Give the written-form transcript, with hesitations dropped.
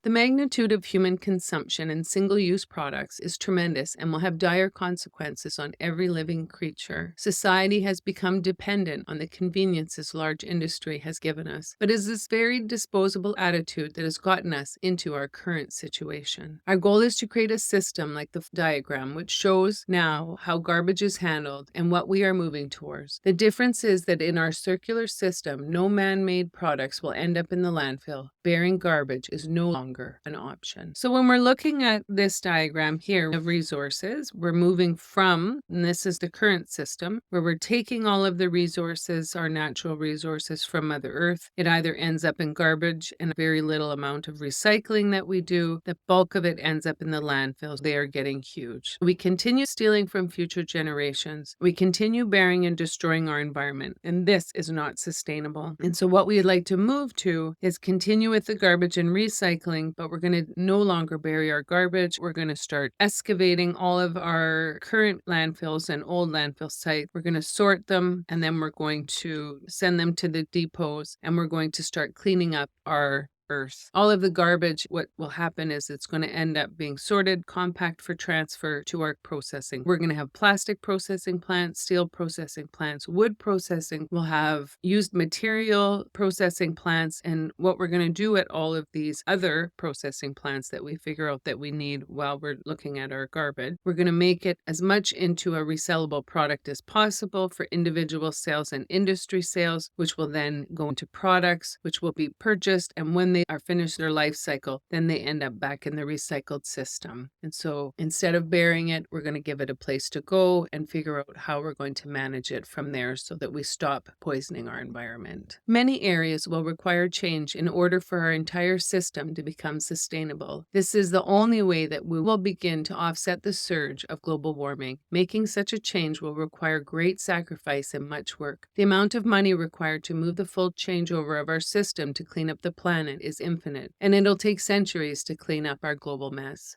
The magnitude of human consumption in single-use products is tremendous and will have dire consequences on every living creature. Society has become dependent on the conveniences large industry has given us, but it is this very disposable attitude that has gotten us into our current situation. Our goal is to create a system like the diagram, which shows now how garbage is handled and what we are moving towards. The difference is that in our circular system, no man-made products will end up in the landfill. Burying garbage is no longer an option. So when we're looking at this diagram here of resources, we're moving from, and this is the current system, where we're taking all of the resources, our natural resources from Mother Earth. It either ends up in garbage and a very little amount of recycling that we do. The bulk of it ends up in the landfills. They are getting huge. We continue stealing from future generations. We continue burying and destroying our environment, and this is not sustainable. And so what we'd like to move to is continue with the garbage and recycling, but we're going to no longer bury our garbage. We're going to start excavating all of our current landfills and old landfill sites. We're going to sort them, and then we're going to send them to the depots, and we're going to start cleaning up our earth. All of the garbage, what will happen is it's going to end up being sorted, compact for transfer to our processing. We're going to have plastic processing plants, steel processing plants, wood processing. We'll have used material processing plants. And what we're going to do at all of these other processing plants that we figure out that we need while we're looking at our garbage, we're going to make it as much into a resellable product as possible for individual sales and industry sales, which will then go into products, which will be purchased. And when they are finished their life cycle, then they end up back in the recycled system. And so instead of burying it, we're going to give it a place to go and figure out how we're going to manage it from there so that we stop poisoning our environment. Many areas will require change in order for our entire system to become sustainable. This is the only way that we will begin to offset the surge of global warming. Making such a change will require great sacrifice and much work. The amount of money required to move the full changeover of our system to clean up the planet is infinite, and it'll take centuries to clean up our global mess.